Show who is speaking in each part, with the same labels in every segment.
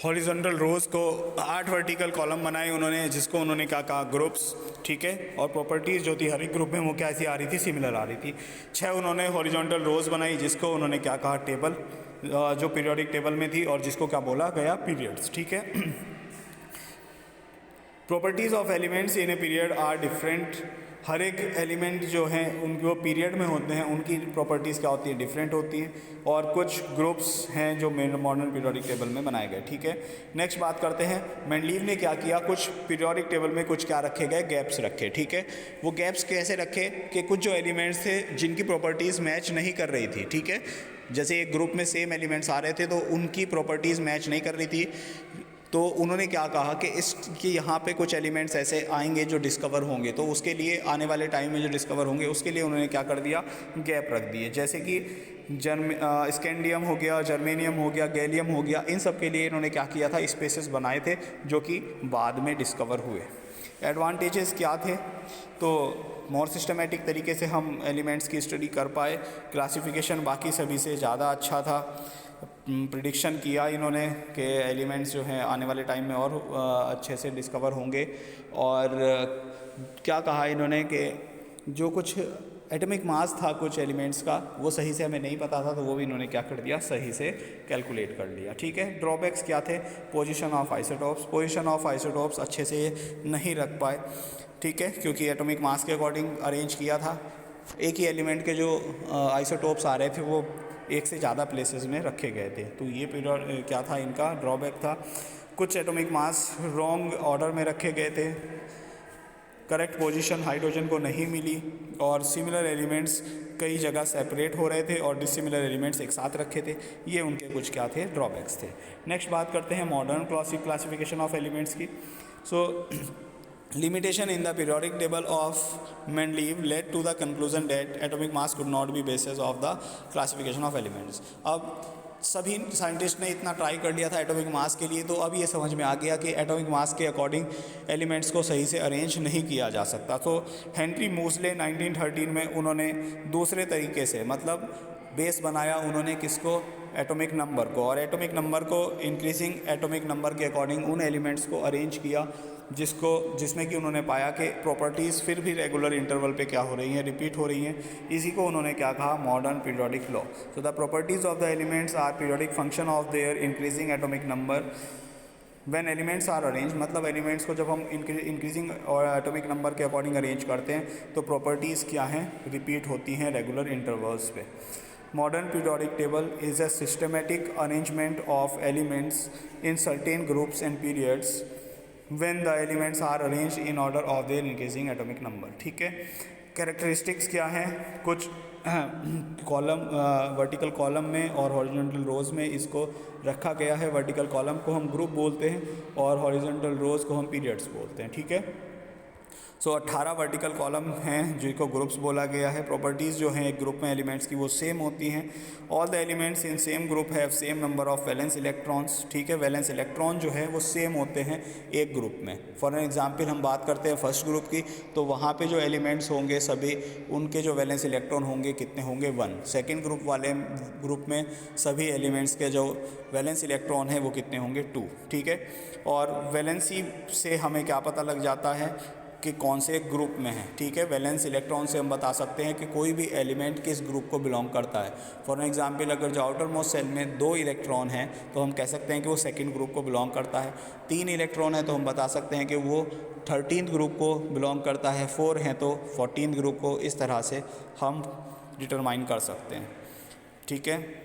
Speaker 1: Horizontal रोज़ को 8 vertical column बनाए उन्होंने, जिसको उन्होंने क्या कहा, ग्रुप्स, ठीक है। और प्रॉपर्टीज़ जो थी हर एक ग्रुप में वो कैसी आ रही थी, सिमिलर आ रही थी। 6 उन्होंने हॉरिजॉन्टल रोज़ बनाई, जिसको उन्होंने क्या कहा, टेबल, जो पीरियोडिक टेबल में थी, और जिसको क्या बोला गया, पीरियड्स, ठीक है। Properties of elements in a period are different. हर एक एलिमेंट जो हैं उनके वो पीरियड में होते हैं, उनकी प्रॉपर्टीज़ क्या होती है, डिफरेंट होती हैं। और कुछ ग्रुप्स हैं जो मॉडर्न पीरियोडिक टेबल में बनाए गए, ठीक है। नेक्स्ट बात करते हैं, मेंडलीव ने क्या किया, कुछ पीरियोडिक टेबल में कुछ क्या रखे गए, गैप्स रखे, ठीक है। वो गैप्स कैसे रखे कि कुछ जो एलिमेंट्स थे जिनकी प्रॉपर्टीज़ मैच नहीं कर रही थी, ठीक है। जैसे एक ग्रुप में सेम एलिमेंट्स आ रहे थे तो उनकी प्रॉपर्टीज़ मैच नहीं कर रही थी, तो उन्होंने क्या कहा कि यहाँ पे कुछ एलिमेंट्स ऐसे आएंगे जो डिस्कवर होंगे, तो उसके लिए आने वाले टाइम में जो डिस्कवर होंगे उसके लिए उन्होंने क्या कर दिया, गैप रख दिए। जैसे कि स्कैंडियम हो गया, जर्मेनियम हो गया, गैलियम हो गया, इन सब के लिए इन्होंने क्या किया था, स्पेसेस बनाए थे जो कि बाद में डिस्कवर हुए। एडवांटेजेस क्या थे, तो मोर सिस्टमेटिक तरीके से हम एलिमेंट्स की स्टडी कर पाए, क्लासिफिकेशन बाकी सभी से ज़्यादा अच्छा था, प्रिडिक्शन किया इन्होंने कि एलिमेंट्स जो हैं आने वाले टाइम में और अच्छे से डिस्कवर होंगे। और क्या कहा इन्होंने कि जो कुछ एटॉमिक मास था कुछ एलिमेंट्स का वो सही से हमें नहीं पता था, तो वो भी इन्होंने क्या कर दिया, सही से कैलकुलेट कर लिया, ठीक है। ड्रॉबैक्स क्या थे, पोजीशन ऑफ आइसोटॉप्स अच्छे से नहीं रख पाए, ठीक है, क्योंकि एटॉमिक मास के अकॉर्डिंग अरेंज किया था। एक ही एलिमेंट के जो आइसोटॉप्स आ रहे थे वो एक से ज़्यादा प्लेसेस में रखे गए थे, तो ये पीरियड क्या था, इनका ड्रॉबैक था। कुछ एटॉमिक मास रॉन्ग ऑर्डर में रखे गए थे, करेक्ट पोजीशन हाइड्रोजन को नहीं मिली, और सिमिलर एलिमेंट्स कई जगह सेपरेट हो रहे थे और डिसिमिलर एलिमेंट्स एक साथ रखे थे। ये उनके कुछ क्या थे, ड्रॉबैक्स थे। नेक्स्ट बात करते हैं मॉडर्न क्लासिफिकेशन ऑफ एलिमेंट्स की। सो limitation in the periodic table of Mendeleev led to the conclusion that atomic mass could not be basis of the classification of elements। अब सभी साइंटिस्ट ने इतना ट्राई कर लिया था एटॉमिक मास के लिए, तो अब ये समझ में आ गया कि एटॉमिक मास के अकॉर्डिंग एलिमेंट्स को सही से अरेंज नहीं किया जा सकता। तो हेनरी मूसले 1913 में उन्होंने दूसरे तरीके से, मतलब बेस बनाया उन्होंने किसको, एटॉमिक नंबर को, और एटॉमिक नंबर को इंक्रीजिंग एटॉमिक नंबर के अकॉर्डिंग उन एलिमेंट्स को अरेंज किया जिसमें कि उन्होंने पाया कि प्रॉपर्टीज़ फिर भी रेगुलर इंटरवल पे क्या हो रही हैं, रिपीट हो रही हैं। इसी को उन्होंने क्या कहा, modern periodic law. So the properties of the elements are periodic function of their increasing atomic number when elements are arrange, मतलब एलिमेंट्स को जब हम इंक्रीजिंग और एटॉमिक नंबर के अकॉर्डिंग अरेंज करते हैं तो प्रॉपर्टीज़ क्या हैं, रिपीट होती हैं रेगुलर इंटरवल्स पे। Modern periodic table is a systematic arrangement of elements in certain groups and periods when the elements are arranged in order of their increasing atomic number, ठीक है। कैरेक्टरिस्टिक्स क्या हैं, कुछ कॉलम, वर्टिकल कॉलम में और horizontal रोज़ में इसको रखा गया है। वर्टिकल कॉलम को हम ग्रुप बोलते हैं और हॉरिजॉन्टल रोज़ को हम पीरियड्स बोलते हैं, ठीक है। सो 18 वर्टिकल कॉलम हैं जिनको ग्रुप्स बोला गया है। प्रॉपर्टीज़ जो हैं एक ग्रुप में एलिमेंट्स की वो सेम होती हैं। All the elements in same group have same number of valence electrons, ठीक है। वैलेंस इलेक्ट्रॉन जो है वो सेम होते हैं एक ग्रुप में। फॉर एग्जांपल हम बात करते हैं फर्स्ट ग्रुप की, तो वहाँ पे जो एलिमेंट्स होंगे सभी उनके जो वैलेंस इलेक्ट्रॉन होंगे कितने होंगे, 1। सेकेंड ग्रुप वाले ग्रुप में सभी एलिमेंट्स के जो वैलेंस इलेक्ट्रॉन है वो कितने होंगे, 2, ठीक है। और वैलेंसी से हमें क्या पता लग जाता है कि कौन से ग्रुप में है, ठीक है। वैलेंस इलेक्ट्रॉन से हम बता सकते हैं कि कोई भी एलिमेंट किस ग्रुप को बिलोंग करता है। फॉर एग्जांपल अगर जो आउटर मोस्ट सेल में 2 इलेक्ट्रॉन हैं तो हम कह सकते हैं कि वो सेकंड ग्रुप को बिलोंग करता है। 3 इलेक्ट्रॉन है तो हम बता सकते हैं कि वो 13th ग्रुप को बिलोंग करता है। 4 हैं तो 14th ग्रुप को। इस तरह से हम डिटरमाइन कर सकते हैं, ठीक है।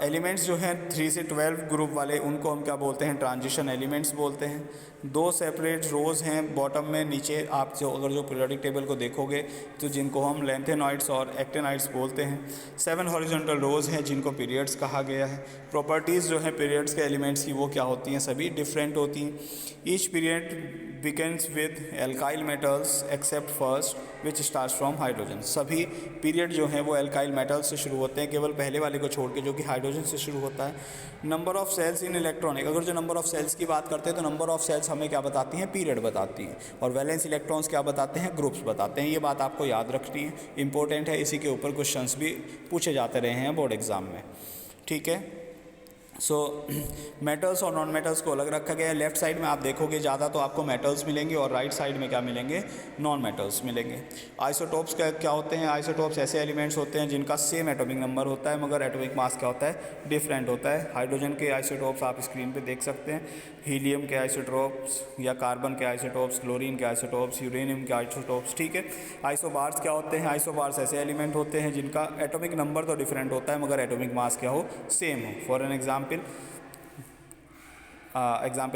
Speaker 1: एलिमेंट्स जो हैं 3 से 12 ग्रुप वाले उनको हम क्या बोलते हैं, ट्रांजिशन एलिमेंट्स बोलते हैं। 2 सेपरेट रोज़ हैं बॉटम में, नीचे आप अगर जो पीरियोडिक टेबल को देखोगे तो जिनको हम लेंथेनॉइड्स और एक्टेनॉइड्स बोलते हैं। 7 हॉरिजॉन्टल रोज़ हैं जिनको पीरियड्स कहा गया है। प्रॉपर्टीज़ जो हैं पीरियड्स के एलिमेंट्स की वो क्या होती हैं, सभी डिफरेंट होती हैं। Each period begins with alkyl metals accept first which starts from hydrogen. सभी पीरियड जो हैं वो एल्काइल मेटल्स से शुरू होते हैं, केवल पहले वाले को छोड़ के जो कि हाइड्रोजन से शुरू होता है। Number of shells in electronic, अगर जो नंबर ऑफ सेल्स की बात करते हैं तो नंबर ऑफ सेल्स हमें क्या बताती हैं, पीरियड बताती हैं। और वैलेंस इलेक्ट्रॉन्स क्या बताते हैं, ग्रुप्स बताते हैं। ये बात आपको याद रखनी है, इंपॉर्टेंट है। इसी के ऊपर क्वेश्चंस भी पूछे जाते रहे हैं बोर्ड एग्जाम में, ठीक है। सो मेटल्स और नॉन मेटल्स को अलग रखा गया है। लेफ्ट साइड में आप देखोगे ज़्यादा तो आपको मेटल्स मिलेंगे और राइट साइड में क्या मिलेंगे, नॉन मेटल्स मिलेंगे। आइसोटोप्स क्या होते हैं? आइसोटोप्स ऐसे एलिमेंट्स होते हैं जिनका सेम एटॉमिक नंबर होता है मगर एटॉमिक मास क्या होता है, डिफरेंट होता है। हाइड्रोजन के आइसोटोप्स आप स्क्रीन पे देख सकते हैं, हीलियम के आइसोटोप्स या कार्बन के आइसोटोप्स, क्लोरीन के आइसोटोप्स, यूरेनियम के आइसोटोप्स, ठीक है। आइसोबार्स क्या होते हैं? आइसोबार्स ऐसे एलिमेंट होते हैं जिनका एटॉमिक नंबर तो डिफरेंट होता है मगर एटॉमिक मास क्या हो, सेम हो। फॉर एन एग्जाम्पल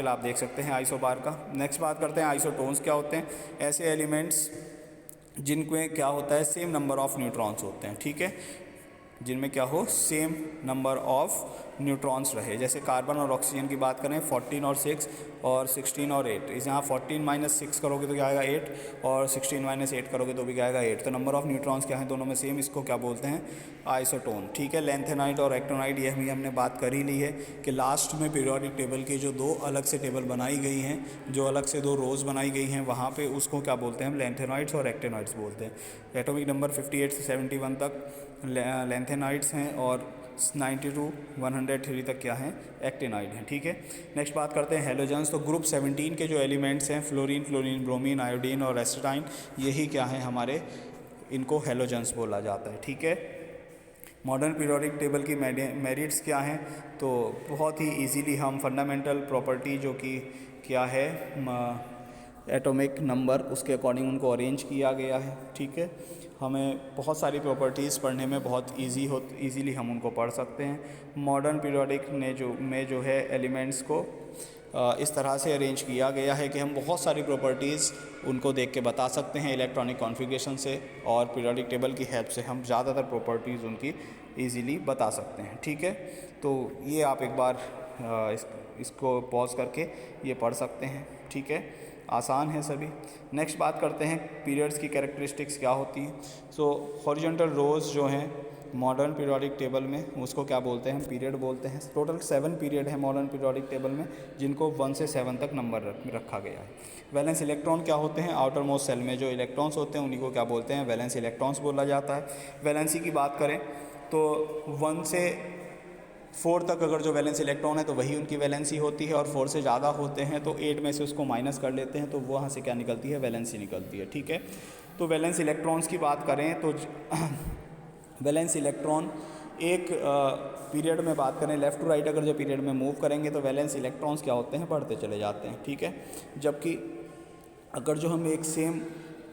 Speaker 1: आप देख सकते हैं आइसोबार का। नेक्स्ट बात करते हैं आइसोटोन्स क्या होते हैं? ऐसे एलिमेंट्स जिनमें क्या होता है, सेम नंबर ऑफ न्यूट्रॉन्स होते हैं, ठीक है, जिनमें क्या हो, सेम नंबर ऑफ न्यूट्रॉन्स रहे। जैसे कार्बन और ऑक्सीजन की बात करें 14 और 6 और 16 और 8, इस यहाँ 14 - 6 करोगे तो क्या आएगा 8 और 16 - 8 करोगे तो भी क्या आएगा 8। तो नंबर ऑफ न्यूट्रॉन्स क्या है दोनों में सेम, इसको क्या बोलते हैं, आइसोटोन, ठीक है। लेंथेनाइट और एक्टोनाइट ये हमने बात कर ही ली है कि लास्ट में पीरियोडिक टेबल की जो दो अलग से टेबल बनाई गई हैं, जो अलग से दो रोज़ बनाई गई हैं, वहाँ पे उसको क्या बोलते हैं हम, लेंथेनाइट्स और एक्टेनाइट्स बोलते हैं। एटॉमिक नंबर 58 से 71 तक लेंथेनाइट्स हैं और 90 to 103 तक क्या हैं, एक्टिनाइड हैं, ठीक है। नेक्स्ट बात करते हैं हेलोजन्स। तो ग्रुप 17 के जो एलिमेंट्स हैं, फ्लोरीन, क्लोरीन, ब्रोमीन, आयोडीन और एसिटाइन, यही क्या हैं हमारे, इनको हेलोजन्स बोला जाता है, ठीक है। मॉडर्न पीरियोडिक टेबल की मेरिट्स क्या हैं? तो बहुत ही इजीली हम फंडामेंटल प्रॉपर्टी जो कि क्या है, एटॉमिक नंबर, उसके अकॉर्डिंग उनको अरेंज किया गया है, ठीक है। हमें बहुत सारी प्रॉपर्टीज़ पढ़ने में बहुत ईजीली हम उनको पढ़ सकते हैं। मॉडर्न पीरियोडिक ने जो है एलिमेंट्स को इस तरह से अरेंज किया गया है कि हम बहुत सारी प्रॉपर्टीज़ उनको देख के बता सकते हैं इलेक्ट्रॉनिक कॉन्फ़िगरेशन से, और पीरियोडिक टेबल की हेल्प से हम ज़्यादातर प्रॉपर्टीज़ उनकी ईज़िली बता सकते हैं, ठीक है। तो ये आप एक बार इसको पॉज करके ये पढ़ सकते हैं, ठीक है, आसान है सभी। नेक्स्ट बात करते हैं पीरियड्स की कैरेक्टरिस्टिक्स क्या होती हैं। सो हॉरिजॉन्टल रोज़ जो हैं मॉडर्न पीरियोडिक टेबल में, उसको क्या बोलते हैं, पीरियड बोलते हैं। टोटल 7 पीरियड है मॉडर्न पीरियोडिक टेबल में, जिनको 1 से 7 तक नंबर रखा गया है। वैलेंस इलेक्ट्रॉन क्या होते हैं? आउटर मोस्ट सेल में जो इलेक्ट्रॉन्स होते हैं उन्हीं को क्या बोलते हैं, वैलेंस इलेक्ट्रॉन्स बोला जाता है। वैलेंसी की बात करें तो 1 से 4 तक अगर जो वैलेंस इलेक्ट्रॉन है तो वही उनकी वैलेंसी होती है, और 4 से ज़्यादा होते हैं तो 8 में से उसको माइनस कर लेते हैं तो वहाँ से क्या निकलती है, वैलेंसी निकलती है, ठीक है। तो वैलेंस इलेक्ट्रॉन्स की बात करें तो वैलेंस इलेक्ट्रॉन एक पीरियड में बात करें, लेफ़्ट टू राइट अगर जो पीरियड में मूव करेंगे तो वैलेंस इलेक्ट्रॉन्स क्या होते हैं, बढ़ते चले जाते हैं, ठीक है। जबकि अगर जो हम एक सेम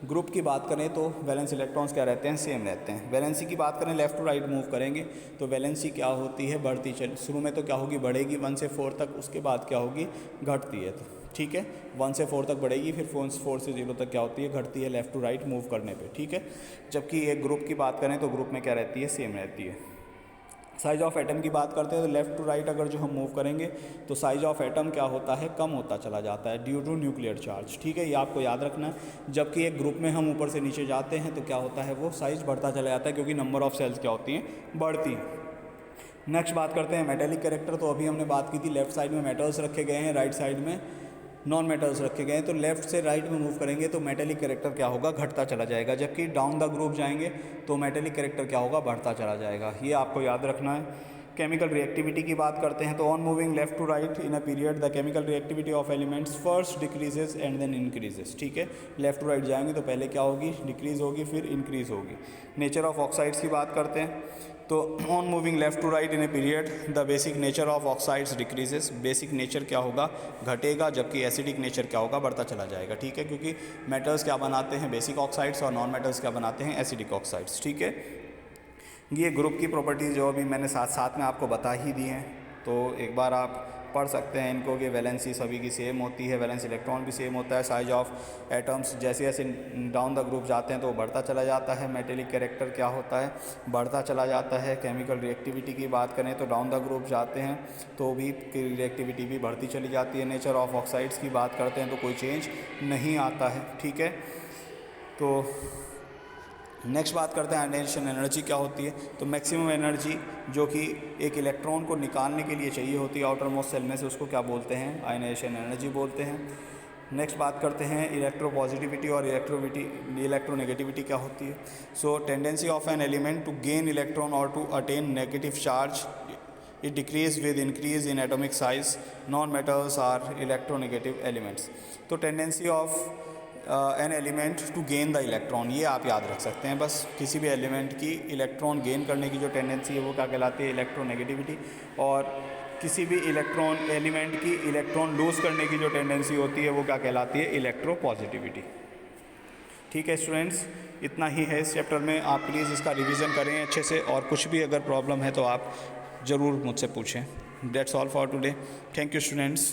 Speaker 1: ग्रुप की बात करें तो वैलेंस इलेक्ट्रॉन्स क्या रहते हैं, सेम रहते हैं। वैलेंसी की बात करें, लेफ़्ट टू राइट मूव करेंगे तो वैलेंसी क्या होती है, बढ़ती चल, शुरू में तो क्या होगी, बढ़ेगी 1 से 4 तक, उसके बाद क्या होगी, घटती है, तो ठीक है, 1 से 4 तक बढ़ेगी, फिर 4 से 0 तक क्या होती है, घटती है लेफ़्ट टू राइट मूव करने पे, ठीक है। जबकि एक ग्रुप की बात करें तो ग्रुप में क्या रहती है, सेम रहती है। साइज ऑफ एटम की बात करते हैं तो लेफ़्ट टू राइट अगर जो हम मूव करेंगे तो साइज ऑफ एटम क्या होता है, कम होता चला जाता है ड्यू टू न्यूक्लियर चार्ज, ठीक है, ये आपको याद रखना है। जबकि एक ग्रुप में हम ऊपर से नीचे जाते हैं तो क्या होता है, वो साइज बढ़ता चला जाता है, क्योंकि नंबर ऑफ सेल्स क्या होती हैं, बढ़ती हैं। नेक्स्ट बात करते हैं मेटेलिक कैरेक्टर। तो अभी हमने बात की थी लेफ्ट साइड में मेटल्स रखे गए हैं, राइट साइड में नॉन मेटल्स रखे गए हैं। तो लेफ्ट से राइट में मूव करेंगे तो मेटेलिक कैरेक्टर क्या होगा, घटता चला जाएगा, जबकि डाउन द ग्रुप जाएंगे तो मेटेलिक कैरेक्टर क्या होगा, बढ़ता चला जाएगा। ये आपको याद रखना है। केमिकल रिएक्टिविटी की बात करते हैं तो on moving left to right in a period the chemical reactivity of elements first decreases and then increases, ठीक है। लेफ्ट टू राइट जाएंगे तो पहले क्या होगी, डिक्रीज होगी, फिर इंक्रीज होगी। नेचर ऑफ ऑक्साइड्स की बात करते हैं तो on moving left to right in a period the basic nature of oxides decreases, basic nature क्या होगा, घटेगा, जबकि एसिडिक नेचर क्या होगा, बढ़ता चला जाएगा, ठीक है। क्योंकि मेटल्स क्या बनाते हैं, बेसिक ऑक्साइड्स, और नॉन मेटल्स क्या बनाते हैं, एसिडिक ऑक्साइड्स, ठीक है। ये ग्रुप की प्रॉपर्टीज़ जो अभी मैंने साथ साथ में आपको बता ही दी हैं, तो एक बार आप पढ़ सकते हैं इनको कि वैलेंसी सभी की सेम होती है, वैलेंस इलेक्ट्रॉन भी सेम होता है। साइज ऑफ एटम्स जैसे जैसे डाउन द ग्रुप जाते हैं तो बढ़ता चला जाता है। मेटेलिक कैरेक्टर क्या होता है, बढ़ता चला जाता है। केमिकल रिएक्टिविटी की बात करें तो डाउन द ग्रुप जाते हैं तो भी रिएक्टिविटी भी बढ़ती चली जाती है। नेचर ऑफ ऑक्साइड्स की बात करते हैं तो कोई चेंज नहीं आता है, ठीक है। तो नेक्स्ट बात करते हैं आयनाइजेशन एनर्जी क्या होती है। तो मैक्सिमम एनर्जी जो कि एक इलेक्ट्रॉन को निकालने के लिए चाहिए होती है आउटर मोस्ट सेल में से, उसको क्या बोलते हैं, आयनाइजेशन एनर्जी बोलते हैं। नेक्स्ट बात करते हैं इलेक्ट्रोपॉजिटिविटी और इलेक्ट्रोनेगेटिविटी क्या होती है। So tendency of an element to gain electron और to attain negative charge It decrease with increase in atomic size. Non-metals are electronegative elements. तो tendency of an element to gain the electron, ये आप याद रख सकते हैं बस। किसी भी एलिमेंट की इलेक्ट्रॉन गेन करने की जो टेंडेंसी है वो क्या कहलाती है, इलेक्ट्रोनेगेटिविटी। और किसी भी इलेक्ट्रॉन एलिमेंट की इलेक्ट्रॉन लूज़ करने की जो टेंडेंसी होती है वो क्या कहलाती है, इलेक्ट्रोपॉजिटिविटी। ठीक है स्टूडेंट्स, इतना ही है इस चैप्टर में। आप प्लीज़ इसका रिवीजन करें अच्छे से, और कुछ भी अगर प्रॉब्लम है तो आप ज़रूर मुझसे पूछें। That's all for today. Thank you students.